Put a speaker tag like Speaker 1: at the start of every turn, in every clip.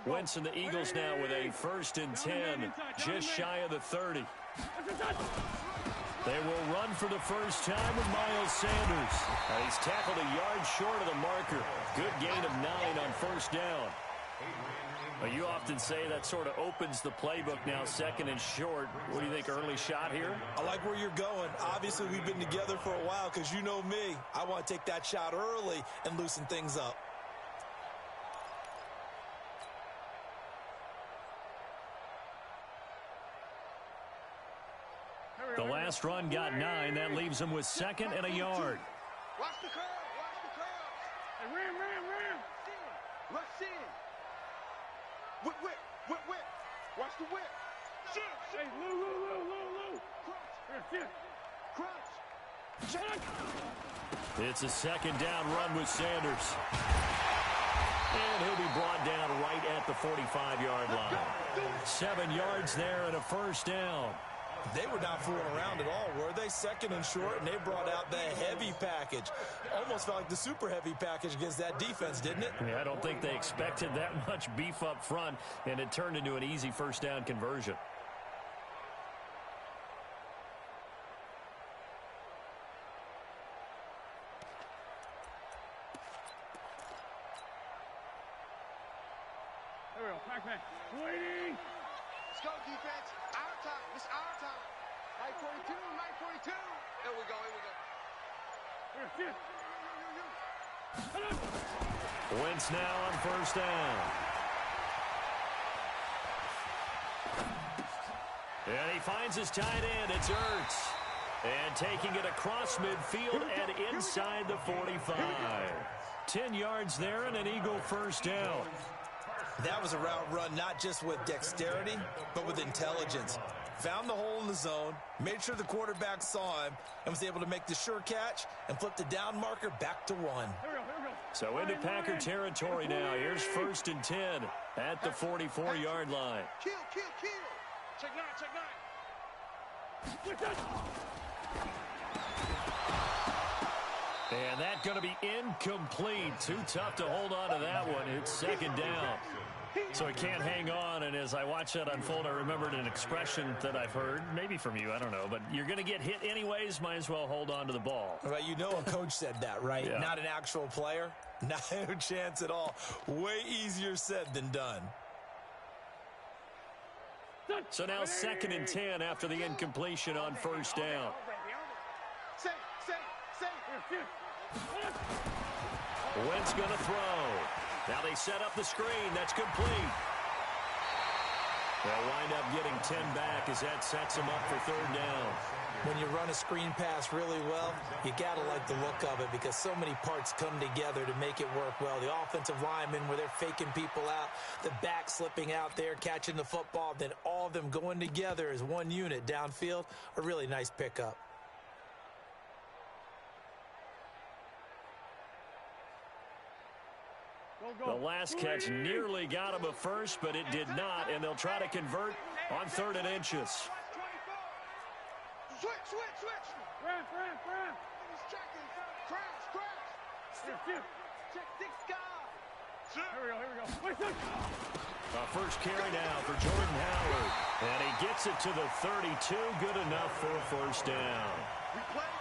Speaker 1: Wentz and the Eagles now with a 1st and 10, just shy of the 30. They will run for the first time with Miles Sanders. He's tackled a yard short of the marker. Good gain of 9 on 1st down. Well, you often say that sort of opens the playbook now, 2nd and short. What do you think, early shot here?
Speaker 2: I like where you're going. Obviously, we've been together for a while because you know me. I want to take that shot early and loosen things up.
Speaker 1: The last run got 9. That leaves him with 2nd and a yard.
Speaker 3: Watch the curl. Watch the curl. Hey, ram. Rush in. Whip. Watch the whip. Hey, Lou. Crunch.
Speaker 1: It's a 2nd down run with Sanders. And he'll be brought down right at the 45-yard line. 7 yards there and a 1st down.
Speaker 2: They were not fooling around at all, were they? 2nd and short, and they brought out the heavy package. Almost felt like the super heavy package against that defense, didn't it?
Speaker 1: Yeah, I don't think they expected that much beef up front, and it turned into an easy 1st down conversion.
Speaker 3: There we go. Pack. Waiting. Let's go, defense. Our time. It's our time. 9:42. Here we go.
Speaker 1: Wentz now on 1st down. And he finds his tight end. It's Ertz. And taking it across midfield and inside the 45. 10 yards there and an Eagle 1st down.
Speaker 2: That was a route run not just with dexterity, but with intelligence. Found the hole in the zone, made sure the quarterback saw him, and was able to make the sure catch and flip the down marker back to 1.
Speaker 1: So into Packer territory now. Here's 1st and 10 at the 44-yard line.
Speaker 3: Kill. Check 9.
Speaker 1: And that's going to be incomplete. Too tough to hold on to that one. It's 2nd down. So he can't hang on, and as I watch that unfold, I remembered an expression that I've heard, maybe from you, I don't know, but you're going to get hit anyways, might as well hold on to the ball.
Speaker 2: Right, you know a coach said that, right?
Speaker 1: Yeah.
Speaker 2: Not an actual player. No chance at all. Way easier said than done.
Speaker 1: So now 2nd and 10 after the incompletion on 1st down. Wentz going to throw. Now they set up the screen. That's complete. They'll wind up getting 10 back as that sets them up for 3rd down.
Speaker 2: When you run a screen pass really well, you got to like the look of it because so many parts come together to make it work well. The offensive linemen, where they're faking people out, the back slipping out there, catching the football, then all of them going together as one unit downfield, a really nice pickup.
Speaker 1: The last catch nearly got him a first, but it did not, and they'll try to convert on 3rd and inches.
Speaker 3: Switch. Ramp. He's checking. Crash. Check 6 guys. Here we go.
Speaker 1: First carry now for Jordan Howard. And he gets it to the 32. Good enough for a 1st down.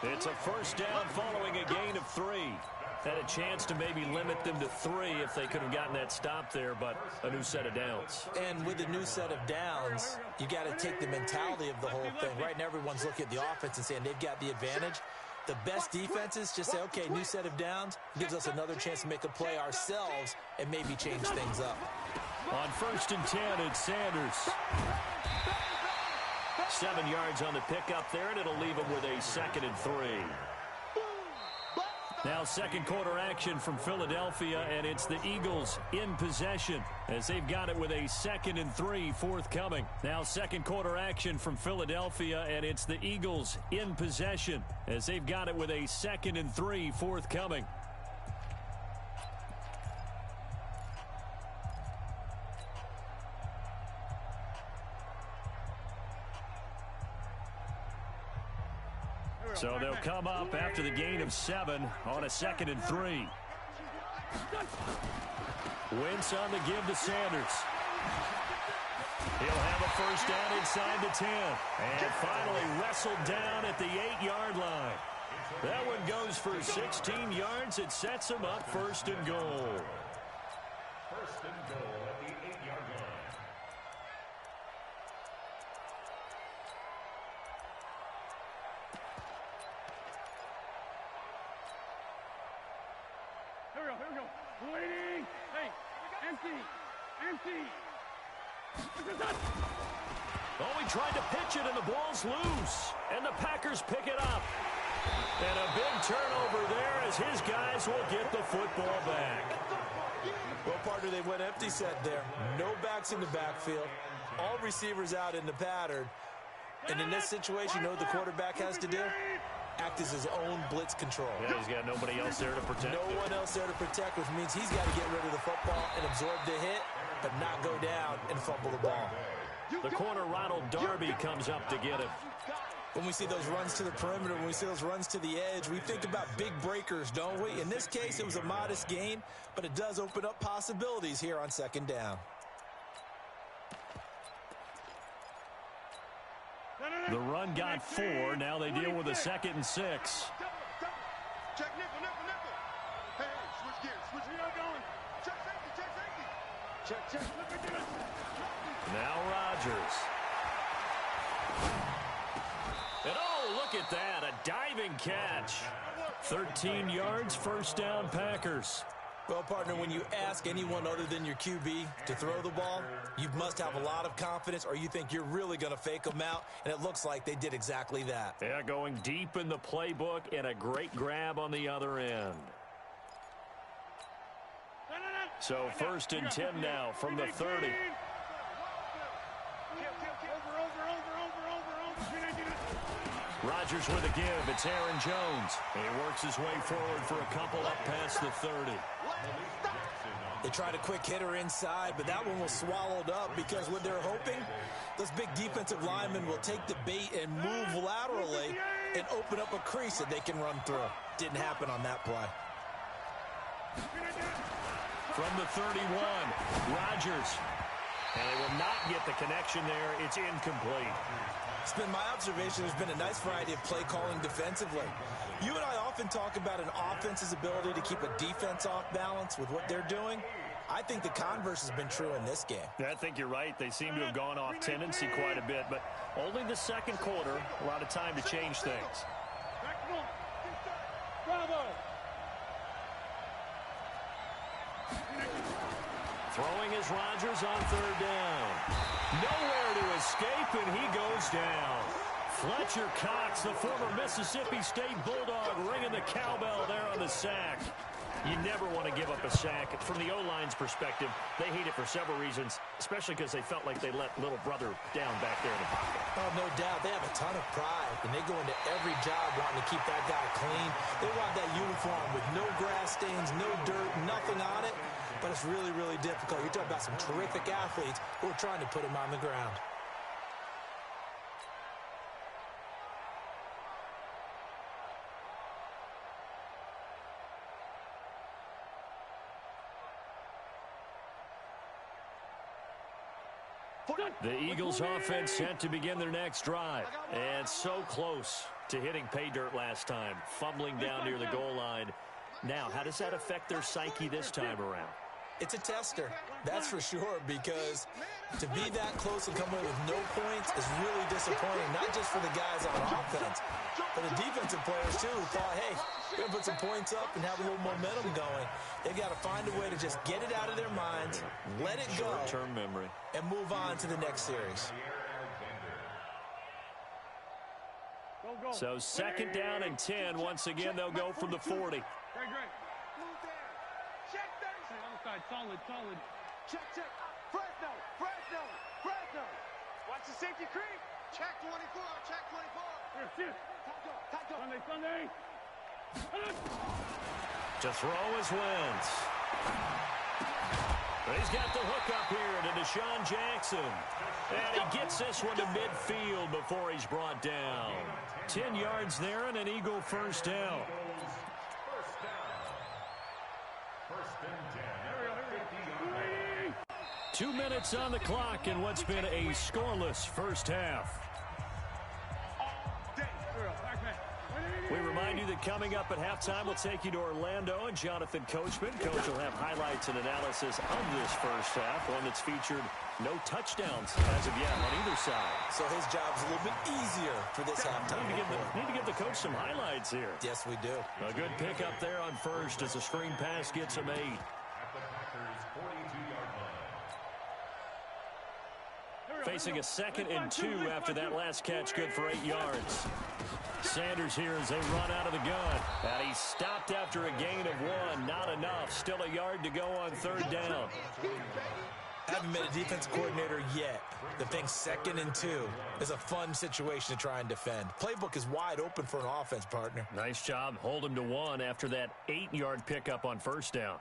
Speaker 1: It's a 1st down following a gain of 3. Had a chance to maybe limit them to 3 if they could have gotten that stop there, but a new set of downs.
Speaker 2: And with a new set of downs, you got to take the mentality of the whole thing. Right now, everyone's looking at the offense and saying they've got the advantage. The best defenses just say, okay, new set of downs, gives us another chance to make a play ourselves and maybe change things up.
Speaker 1: On 1st and 10, it's Sanders. 7 yards on the pickup there, and it'll leave him with a 2nd and 3. Now 2nd quarter action from Philadelphia, and it's the Eagles in possession as they've got it with a 2nd and 3 forthcoming. Now 2nd quarter action from Philadelphia, and it's the Eagles in possession as they've got it with a 2nd and 3 forthcoming. So they'll come up after the gain of 7 on a 2nd and 3. Wentz on the give to Sanders. He'll have a first down inside the 10. And finally wrestled down at the 8-yard line. That one goes for 16 yards. It sets him up first and goal.
Speaker 4: First and goal at the 8-yard line.
Speaker 3: Here we go. Waiting. Hey, empty.
Speaker 1: Oh, he tried to pitch it, and the ball's loose. And the Packers pick it up. And a big turnover there as his guys will get the football back.
Speaker 2: Well, partner, they went empty set there. No backs in the backfield. All receivers out in the pattern. And in this situation, you know what the quarterback has to do? Act as his own blitz control.
Speaker 1: Yeah, he's got nobody else there to protect him.
Speaker 2: No one else there to protect, which means he's got to get rid of the football and absorb the hit, but not go down and fumble the ball.
Speaker 1: The corner, Ronald Darby, comes up to get him.
Speaker 2: When we see those runs to the perimeter, when we see those runs to the edge, we think about big breakers, don't we? In this case, it was a modest gain, but it does open up possibilities here on second down.
Speaker 1: The run got 4. Now they deal with a 2nd and 6.
Speaker 3: Check nickel. Hey, switch gears. Where y'all going? Check safety. Check. Look at this.
Speaker 1: Now Rodgers. And oh, look at that. A diving catch. 13 yards, first down, Packers.
Speaker 2: Well, partner, when you ask anyone other than your QB to throw the ball, you must have a lot of confidence, or you think you're really going to fake them out, and it looks like they did exactly that.
Speaker 1: Yeah, going deep in the playbook and a great grab on the other end. So first and 10 now from the 30. Rodgers with a give. It's Aaron Jones. He works his way forward for a couple up past the 30.
Speaker 2: They tried a quick hitter inside, but that one was swallowed up because what they're hoping, those big defensive linemen will take the bait and move laterally and open up a crease that they can run through. Didn't happen on that play.
Speaker 1: From the 31, Rodgers. And they will not get the connection there. It's incomplete.
Speaker 2: It's been my observation there's been a nice variety of play calling defensively. You and I often talk about an offense's ability to keep a defense off balance with what they're doing. I think the converse has been true in this game.
Speaker 1: I think you're right. They seem to have gone off tendency quite a bit, but only the second quarter, a lot of time to change things.
Speaker 3: Bravo.
Speaker 1: Throwing is Rodgers on third down. Nowhere to escape, and he goes down. Fletcher Cox, the former Mississippi State Bulldog, ringing the cowbell there on the sack. You never want to give up a sack. From the O-line's perspective, they hate it for several reasons, especially because they felt like they let little brother down back there in the pocket.
Speaker 2: Oh, no doubt. They have a ton of pride, and they go into every job wanting to keep that guy clean. They want that uniform with no grass stains, no dirt, nothing on it. But it's really, really difficult. You're talking about some terrific athletes who are trying to put him on the ground.
Speaker 1: The Eagles offense set to begin their next drive. And so close to hitting pay dirt last time. Fumbling down near the goal line. Now, how does that affect their psyche this time around?
Speaker 2: It's a tester, that's for sure, because to be that close and come away with no points is really disappointing, not just for the guys on offense, but the defensive players, too, who thought, hey, we're going to put some points up and have a little momentum going. They've got to find a way to just get it out of their minds, let it go,
Speaker 1: short-term memory,
Speaker 2: and move on to the next series.
Speaker 1: So second down and 10. Once again, they'll go from the 40.
Speaker 3: Solid. Check. Fresno. Watch the safety creep. Check 24. Sunday.
Speaker 1: To throw is Wentz. He's got the hook up here to Deshaun Jackson. And he gets this one to midfield before he's brought down. 10 yards there and an Eagle first down.
Speaker 4: First and 10.
Speaker 1: 2 minutes on the clock in what's been a scoreless first half. We remind you that coming up at halftime, we'll take you to Orlando and Jonathan Coachman. Coach will have highlights and analysis of this first half, one that's featured no touchdowns as of yet on either side.
Speaker 2: So his job's a little bit easier for this halftime.
Speaker 1: Need to give the coach some highlights here.
Speaker 2: Yes, we do.
Speaker 1: A good pickup there on first as a screen pass gets him 8.
Speaker 4: At the Packers' 42-yard line.
Speaker 1: Facing a 2nd and 2 after that last catch, good for 8 yards. Sanders here as they run out of the gun. And he stopped after a gain of 1. Not enough. Still a yard to go on 3rd down.
Speaker 2: Haven't been a defense coordinator yet. The thing 2nd and 2 is a fun situation to try and defend. Playbook is wide open for an offense, partner.
Speaker 1: Nice job. Hold him to 1 after that 8-yard pickup on 1st down.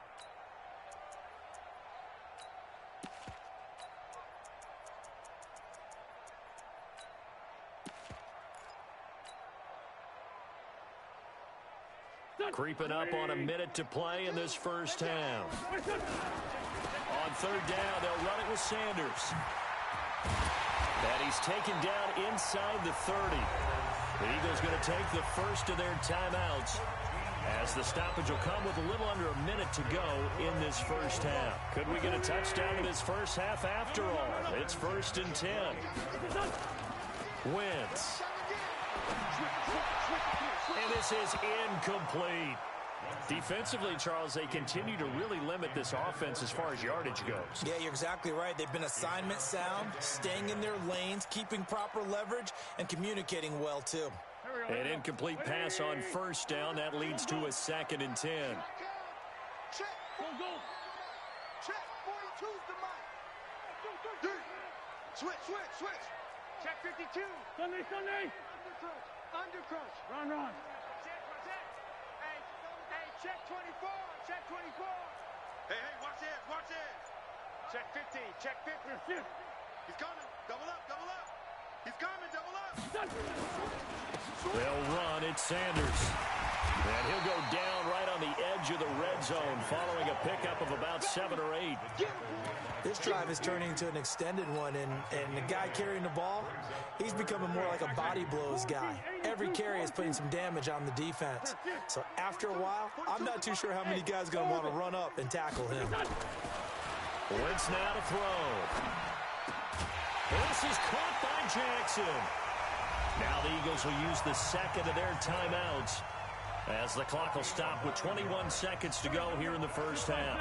Speaker 1: Creeping up on a minute to play in this first half. On 3rd down, they'll run it with Sanders. And he's taken down inside the 30. The Eagles going to take the first of their timeouts as the stoppage will come with a little under a minute to go in this first half. Could we get a touchdown in this first half after all? It's 1st and 10. Wentz. And this is incomplete. Defensively, Charles, they continue to really limit this offense as far as yardage goes.
Speaker 2: Yeah, you're exactly right. They've been assignment sound, staying in their lanes, keeping proper leverage, and communicating well, too.
Speaker 1: An incomplete pass on 1st down. That leads to a 2nd and 10.
Speaker 3: Check. Go. Check. 42's the mic. Switch. Check 52. Sunday. Undercrunch. Run. Hey, check 24. Hey, watch this. Check 50. He's coming. Double up. He's coming, double up.
Speaker 1: They'll run. It's Sanders. And he'll go down right on the edge of the red zone following a pickup of about 7 or 8.
Speaker 2: This drive is turning into an extended one, and the guy carrying the ball, he's becoming more like a body blows guy. Every carry is putting some damage on the defense. So after a while, I'm not too sure how many guys are going to want to run up and tackle him.
Speaker 1: Wentz now to throw. This is caught by Jackson. Now the Eagles will use the 2nd of their timeouts as the clock will stop with 21 seconds to go here in the first half.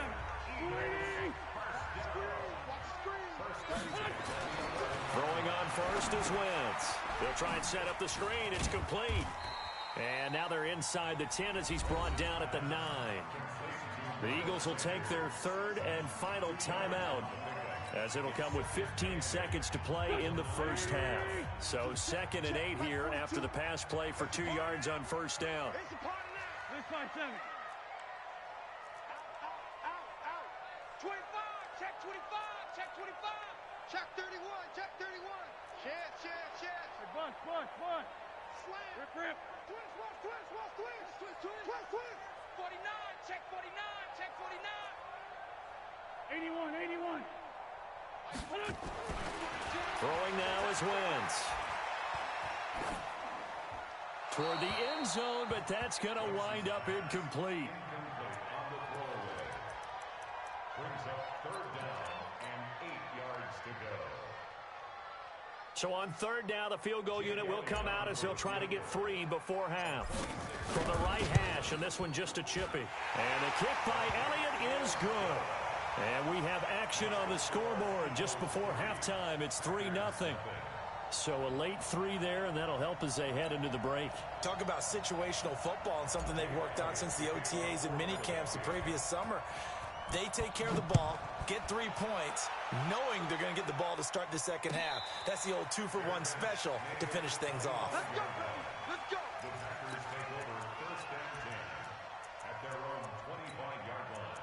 Speaker 1: Throwing on first is Wentz. They'll try and set up the screen. It's complete. And now they're inside the 10 as he's brought down at the 9. The Eagles will take their 3rd and final timeout as it'll come with 15 seconds to play in the first half. So 2nd and 8 here after the pass play for 2 yards on 1st down.
Speaker 3: Check 31. Check. Bunch. Slam. Rip. Twist. 49. Check 49. 81.
Speaker 1: Throwing now is Wentz. Toward the end zone, but that's going to wind up incomplete.
Speaker 4: Brings up 3rd down and 8 yards to go.
Speaker 1: So on 3rd down, the field goal unit will come out as they'll try to get 3 before half. From the right hash, and this one just a chippy. And the kick by Elliott is good. And we have action on the scoreboard just before halftime. It's 3-0. So a late 3 there, and that'll help as they head into the break.
Speaker 2: Talk about situational football and something they've worked on since the OTAs and mini camps the previous summer. They take care of the ball, get 3 points, knowing they're going to get the ball to start the second half. That's the old 2-for-1 special to finish things off.
Speaker 3: Let's go.
Speaker 4: The Packers take over 1st and 10 at their own 25-yard line.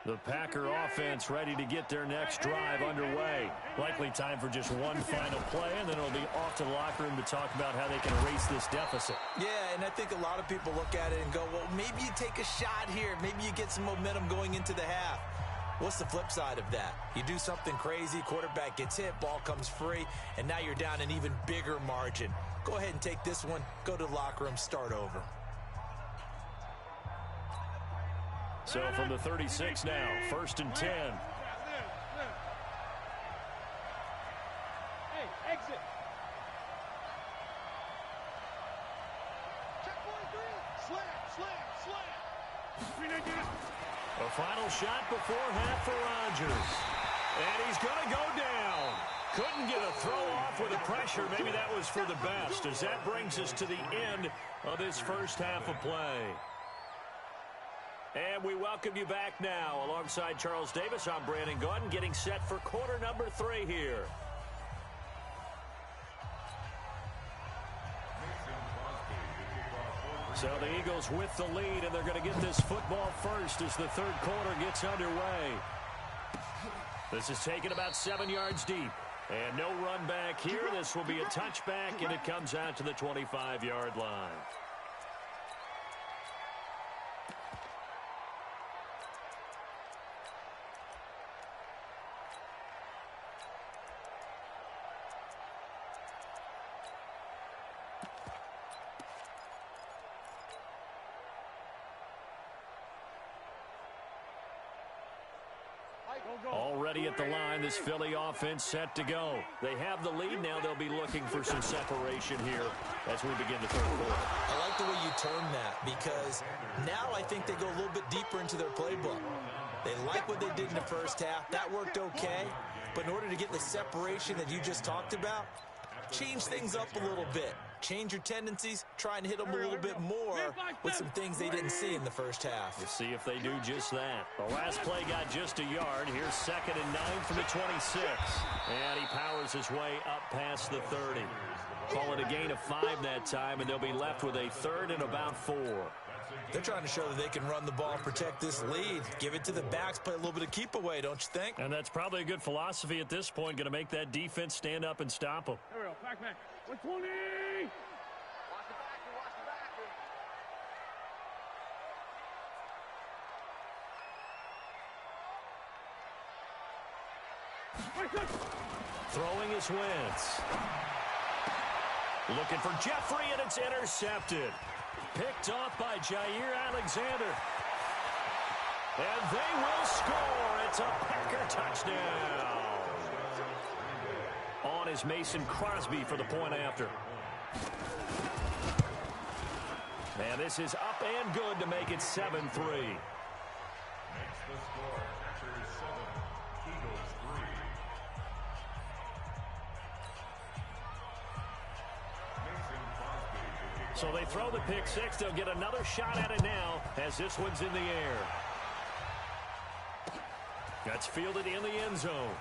Speaker 1: The Packer offense ready to get their next drive underway. Likely time for just one final play, and then it'll be off to the locker room to talk about how they can erase this deficit.
Speaker 2: Yeah, and I think a lot of people look at it and go, well, maybe you take a shot here. Maybe you get some momentum going into the half. What's the flip side of that? You do something crazy, quarterback gets hit, ball comes free, and now you're down an even bigger margin. Go ahead and take this one, go to the locker room, start over.
Speaker 1: So from the 36 now, 1st and 10.
Speaker 3: Hey, exit. Check 43. Slam.
Speaker 1: A final shot before half for Rodgers. And he's going to go down. Couldn't get a throw off with the pressure. Maybe that was for the best, as that brings us to the end of this first half of play. And we welcome you back now. Alongside Charles Davis, I'm Brandon Gaudin, getting set for quarter number 3 here. So the Eagles with the lead, and they're going to get this football first as the third quarter gets underway. This is taken about 7 yards deep. And no run back here. This will be a touchback, and it comes out to the 25-yard line. Already at the line, this Philly offense set to go. They have the lead. Now they'll be looking for some separation here as we begin the third quarter.
Speaker 2: I like the way you term that, because now I think they go a little bit deeper into their playbook. They like what they did in the first half. That worked okay. But in order to get the separation that you just talked about, change things up a little bit. Change your tendencies, try and hit them a little bit more with some things they didn't see in the first half.
Speaker 1: We'll see if they do just that. The last play got just a yard. Here's 2nd and 9 from the 26. And he powers his way up past the 30. Call it a gain of 5 that time, and they'll be left with a 3rd and about 4.
Speaker 2: They're trying to show that they can run the ball and protect this lead. Give it to the backs, play a little bit of keep away, don't you think?
Speaker 1: And that's probably a good philosophy at this point, going to make that defense stand up and stop them.
Speaker 3: There we go. Back. 120.
Speaker 1: Throwing his Wentz. Looking for Jeffrey, and it's intercepted. Picked off by Jair Alexander. And they will score. It's a Packer touchdown. On is Mason Crosby for the point after. And this is up and good to make it 7-3.
Speaker 4: Makes the score. Packers 7, Eagles 3.
Speaker 1: So they throw the pick 6. They'll get another shot at it now as this one's in the air. That's fielded in the end zone.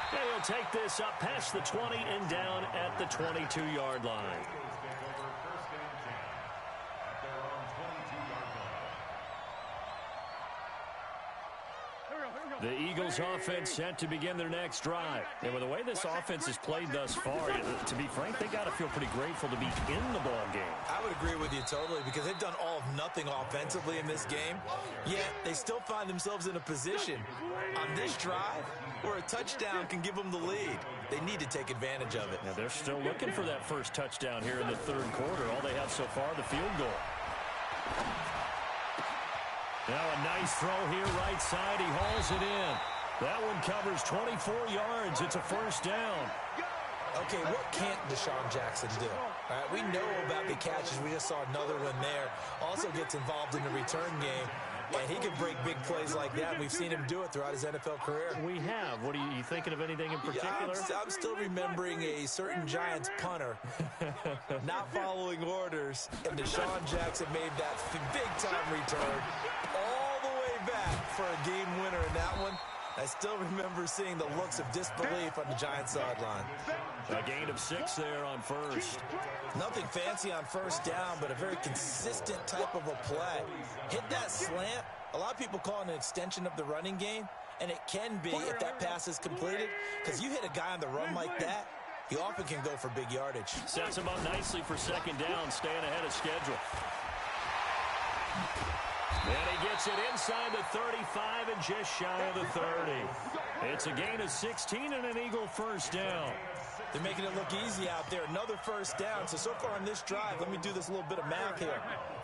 Speaker 1: And he'll take this up past the 20 and down at the 22-yard line. The Eagles offense set to begin their next drive. And with the way this offense has played thus far, to be frank, they got to feel pretty grateful to be in the ball game.
Speaker 2: I would agree with you totally, because they've done all of nothing offensively in this game, yet they still find themselves in a position on this drive where a touchdown can give them the lead. They need to take advantage of it.
Speaker 1: Now they're still looking for that first touchdown here in the third quarter. All they have so far, the field goal. Now a nice throw here right side. He hauls it in. That one covers 24 yards. It's a first down.
Speaker 2: Okay, what can't Deshaun Jackson do? All right, we know about the catches. We just saw another one there. Also gets involved in the return game. And he can break big plays like that. We've seen him do it throughout his NFL career.
Speaker 1: We have. What are you thinking of anything in particular?
Speaker 2: Yeah, I'm still remembering a certain Giants punter not following orders, and Deshaun Jackson made that big-time return all the way back for a game winner in that one. I still remember seeing the looks of disbelief on the Giants sideline.
Speaker 1: A gain of 6 there on first.
Speaker 2: Nothing fancy on first down, but a very consistent type of a play. Hit that slant, A lot of people call it an extension of the running game, and it can be if that pass is completed, because you hit a guy on the run like that, he often can go for big yardage.
Speaker 1: Sets him up nicely for second down, staying ahead of schedule. And he gets it inside the 35 and just shy of the 30. It's a gain of 16 and an Eagle first down.
Speaker 2: They're making it look easy out there. Another first down. So far on this drive, let me do this little bit of math here.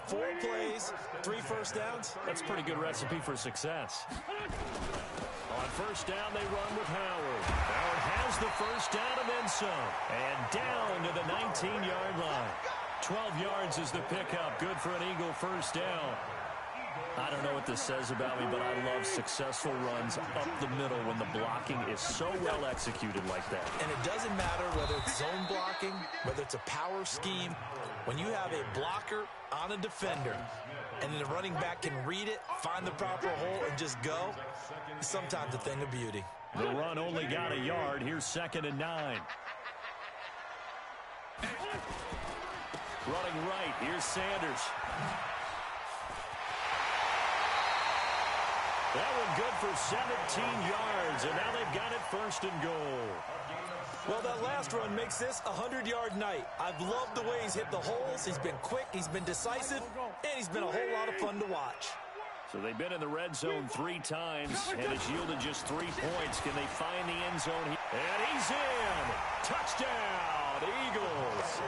Speaker 2: 4 plays, 3 first downs.
Speaker 1: That's a pretty good recipe for success. On first down, they run with Howard. Howard has the first down and then some. And down to the 19-yard line. 12 yards is the pickup. Good for an Eagle first down. I don't know what this says about me, but I love successful runs up the middle when the blocking is so well executed like that.
Speaker 2: And it doesn't matter whether it's zone blocking, whether it's a power scheme. When you have a blocker on a defender and then the running back can read it, find the proper hole, and just go, it's sometimes a thing of beauty.
Speaker 1: The run only got a yard. Here's 2nd and 9. Running right. Here's Sanders. That one good for 17 yards, and now they've got it 1st and goal.
Speaker 2: Well, that last run makes this a 100-yard night. I've loved the way he's hit the holes. He's been quick, he's been decisive, and he's been a whole lot of fun to watch.
Speaker 1: So they've been in the red zone 3 times, and it's yielded just 3 points. Can they find the end zone? And he's in! Touchdown, Eagles!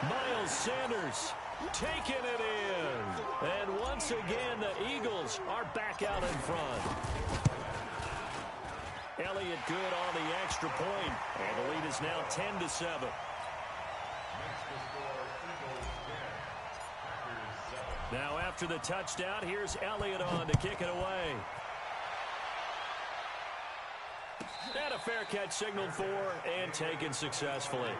Speaker 1: Miles Sanders taking it in. And once again, the Eagles are back out in front. Elliott good on the extra point, and the lead is now 10-7. Now after the touchdown, here's Elliott on to kick it away. And a fair catch signaled for and taken successfully.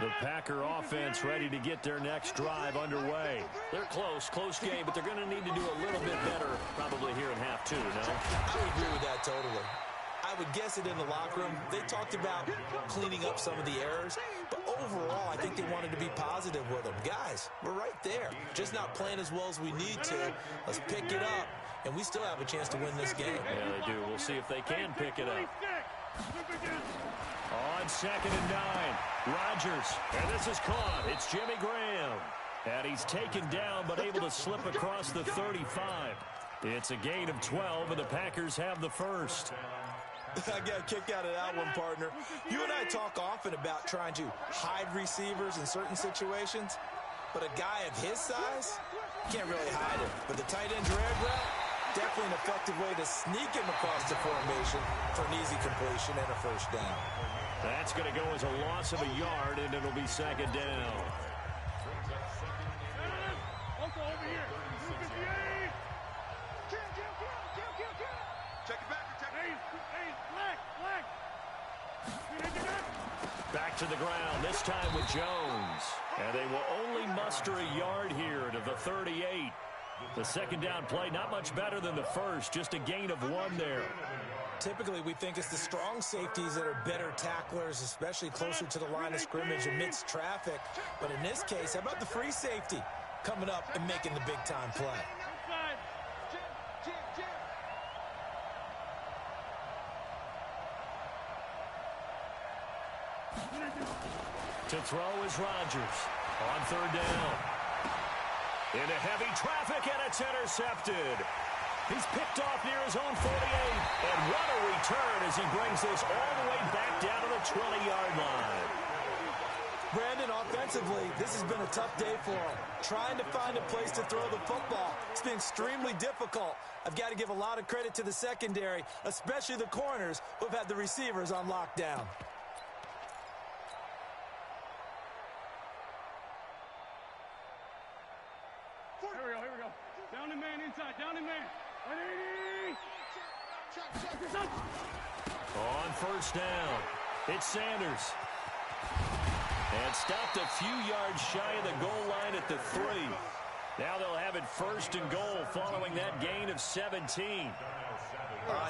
Speaker 1: The Packer offense ready to get their next drive underway. They're close game, but they're going to need to do a little bit better probably here in half 2, no?
Speaker 2: I agree with that totally. I would guess it in the locker room. They talked about cleaning up some of the errors, but overall, I think they wanted to be positive with them. Guys, we're right there. Just not playing as well as we need to. Let's pick it up, and we still have a chance to win this game.
Speaker 1: Yeah, they do. We'll see if they can pick it up. On 2nd and 9, Rodgers, and this is caught. It's Jimmy Graham, and he's taken down but able to slip across the 35. It's a gain of 12, and the Packers have the first.
Speaker 2: I got a kick out of that one, partner. You and I talk often about trying to hide receivers in certain situations, but a guy of his size can't really hide him. But the tight end drag route, definitely an effective way to sneak him across the formation for an easy completion and a first down.
Speaker 1: That's going to go as a loss of a yard, and it'll be 2nd down. Back to the ground, this time with Jones. And they will only muster a yard here to the 38. The 2nd down play, not much better than the first, just a gain of 1 there.
Speaker 2: Typically, we think it's the strong safeties that are better tacklers, especially closer to the line of scrimmage amidst traffic. But in this case, how about the free safety coming up and making the big-time play?
Speaker 1: To throw is Rodgers on 3rd down. Into heavy traffic, and it's intercepted. He's picked off near his own 48. And what a return as he brings this all the way back down to the 20-yard line.
Speaker 2: Brandon, offensively, this has been a tough day for him. Trying to find a place to throw the football. It's been extremely difficult. I've got to give a lot of credit to the secondary, especially the corners who have had the receivers on lockdown.
Speaker 3: Here we go. Down the man inside, down the man. 180.
Speaker 1: On 1st down, it's Sanders. And stopped a few yards shy of the goal line at the 3. Now they'll have it 1st and goal following that gain of 17.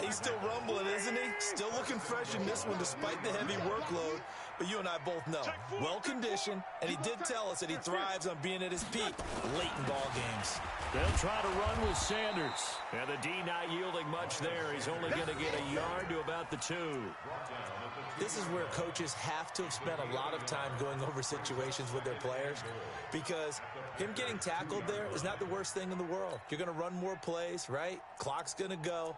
Speaker 2: He's still rumbling, isn't he? Still looking fresh in this one despite the heavy workload. But you and I both know, well-conditioned, and he did tell us that he thrives on being at his peak late in ball games.
Speaker 1: They'll try to run with Sanders. And the D not yielding much there. He's only going to get a yard to about the 2.
Speaker 2: This is where coaches have to have spent a lot of time going over situations with their players, because him getting tackled there is not the worst thing in the world. You're going to run more plays, right? Clock's going to go.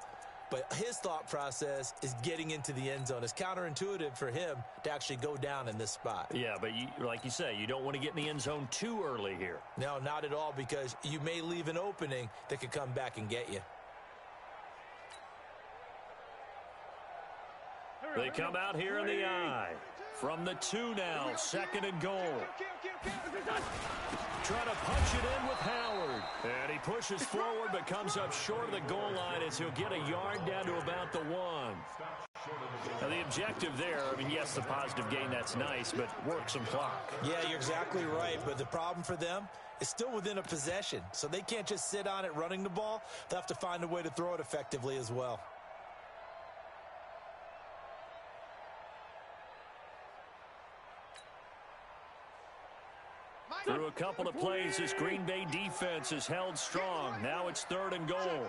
Speaker 2: But his thought process is getting into the end zone. It's counterintuitive for him to actually go down in this spot.
Speaker 1: Yeah, but like you say, you don't want to get in the end zone too early here.
Speaker 2: No, not at all, because you may leave an opening that could come back and get you.
Speaker 1: They come out here in the I. From the 2 now, 2nd and goal. Trying to punch it in with Howard. And he pushes forward but comes up short of the goal line as he'll get a yard down to about the 1. Now the objective there, I mean, yes, the positive gain, that's nice, but work some clock.
Speaker 2: Yeah, you're exactly right, but the problem for them is still within a possession. So they can't just sit on it running the ball. They'll have to find a way to throw it effectively as well.
Speaker 1: Through a couple of plays, this Green Bay defense is held strong. Now it's 3rd and goal.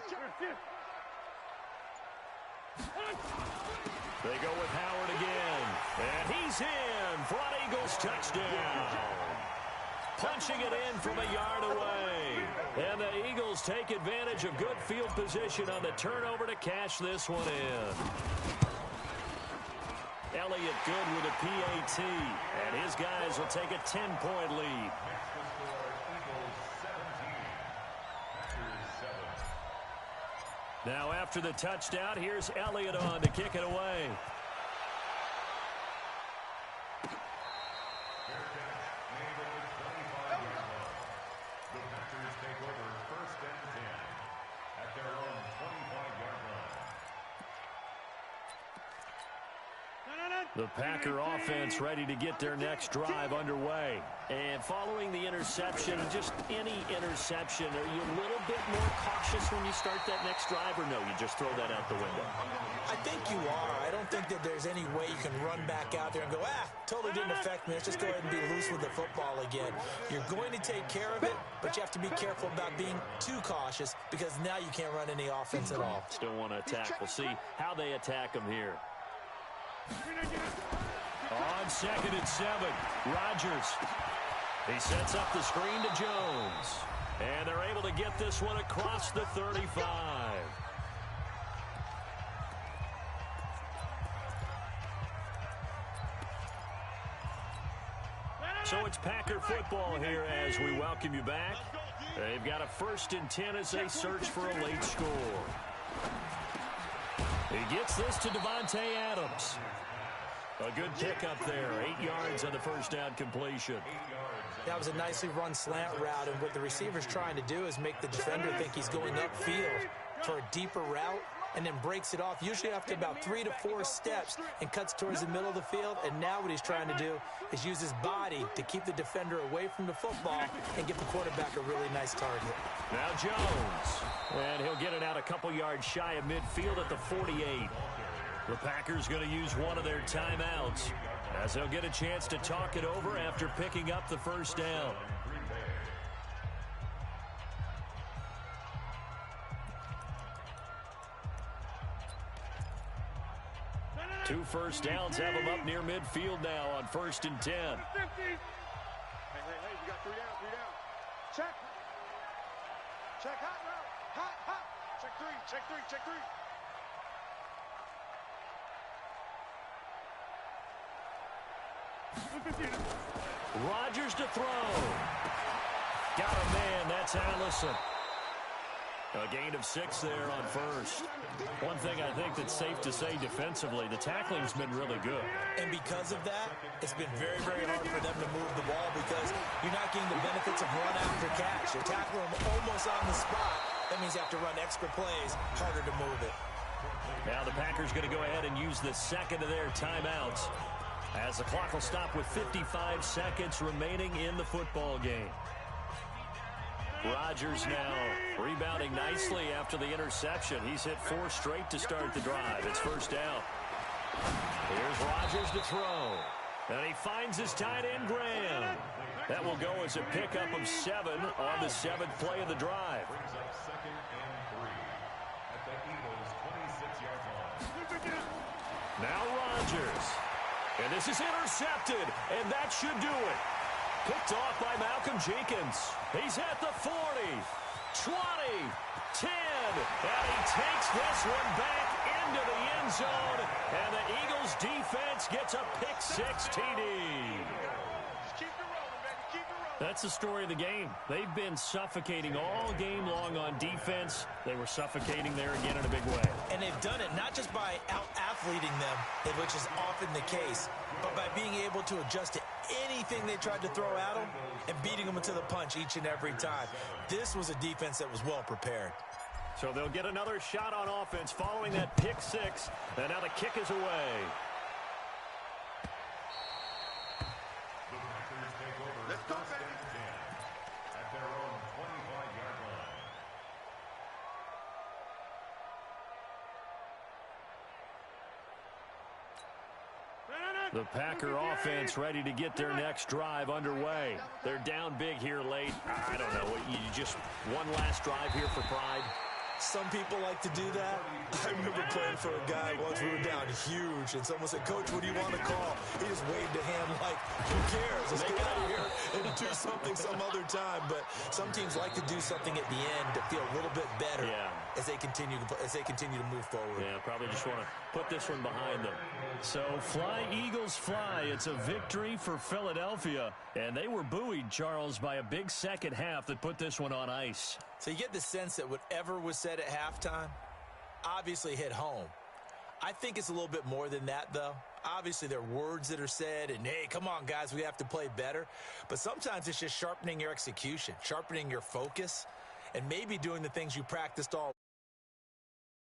Speaker 1: They go with Howard again. And he's in for an Eagles touchdown. Punching it in from a yard away. And the Eagles take advantage of good field position on the turnover to cash this one in. Elliott good with a PAT, and his guys will take a 10-point lead. Now after the touchdown, here's Elliott on to kick it away.
Speaker 4: The Packers take over 1st and 10 at their own 25-yard line.
Speaker 1: The Packer offense ready to get their next drive underway. And following the interception, just any interception, are you a little bit more cautious when you start that next drive, or no, you just throw that out the window?
Speaker 2: I think you are. I don't think that there's any way you can run back out there and go, totally didn't affect me. Let's just go ahead and be loose with the football again. You're going to take care of it, but you have to be careful about being too cautious, because now you can't run any offense at all.
Speaker 1: Still want to attack. We'll see how they attack them here. On 2nd and 7, Rodgers. He sets up the screen to Jones. And they're able to get this one across the 35. So it's Packer football here as we welcome you back. They've got a 1st and 10 as they search for a late score. He gets this to Davante Adams. A good pickup there. 8 yards on the 1st down completion.
Speaker 2: That was a nicely run slant route, and what the receiver's trying to do is make the defender think he's going upfield for a deeper route, and then breaks it off, usually after about 3 to 4 steps, and cuts towards the middle of the field. And now what he's trying to do is use his body to keep the defender away from the football and give the quarterback a really nice target.
Speaker 1: Now Jones. And he'll get it out a couple yards shy of midfield at the 48. The Packers going to use one of their timeouts as they'll get a chance to talk it over after picking up the 1st down. Two 1st downs have them up near midfield now on 1st and 10.
Speaker 3: Hey, you got 3 down, 3 down. Check. Check hot route. Hot. Check 3, check 3, check 3.
Speaker 1: Rodgers to throw. Got a man. That's Allison. A gain of 6 there on 1st. One thing I think that's safe to say defensively, the tackling's been really good.
Speaker 2: And because of that, it's been very, very hard for them to move the ball, because you're not getting the benefits of run after catch. You're tackling them almost on the spot. That means you have to run extra plays, harder to move it.
Speaker 1: Now the Packers going to go ahead and use the 2nd of their timeouts, as the clock will stop with 55 seconds remaining in the football game. Rodgers now rebounding nicely after the interception. He's hit 4 straight to start the drive. It's first down. Here's Rodgers to throw. And he finds his tight end, Graham. That will go as a pickup of 7 on the 7th play of the drive.
Speaker 4: Brings up 2nd and 3 at the Eagles' 26-yard line.
Speaker 1: Now Rodgers. And this is intercepted, and that should do it. Picked off by Malcolm Jenkins. He's at the 40, 20, 10, and he takes this one back into the end zone, and the Eagles defense gets a pick-6 TD. That's the story of the game. They've been suffocating all game long on defense. They were suffocating there again in a big way.
Speaker 2: And they've done it not just by out-athleting them, which is often the case, but by being able to adjust to anything they tried to throw at them and beating them into the punch each and every time. This was a defense that was well prepared.
Speaker 1: So they'll get another shot on offense following that pick-6, and now the kick is away.
Speaker 4: Let's go, baby. At their own 25-yard line.
Speaker 1: The Packer offense ready to get their next drive underway. They're down big here late. I don't know. You just one last drive here for pride.
Speaker 2: Some people like to do that. I remember playing for a guy once. We were down huge, and someone said, "Coach, what do you want to call?" He just waved a hand like, "Who cares? Let's get out of here and do something some other time." But some teams like to do something at the end to feel a little bit better as they continue to move forward.
Speaker 1: Yeah, probably just want to put this one behind them. So fly, Eagles, fly. It's a victory for Philadelphia, and they were buoyed, Charles, by a big second half that put this one on ice.
Speaker 2: So you get the sense that whatever was said at halftime obviously hit home. I think it's a little bit more than that, though. Obviously, there are words that are said, and, hey, come on, guys, we have to play better. But sometimes it's just sharpening your execution, sharpening your focus, and maybe doing the things you practiced all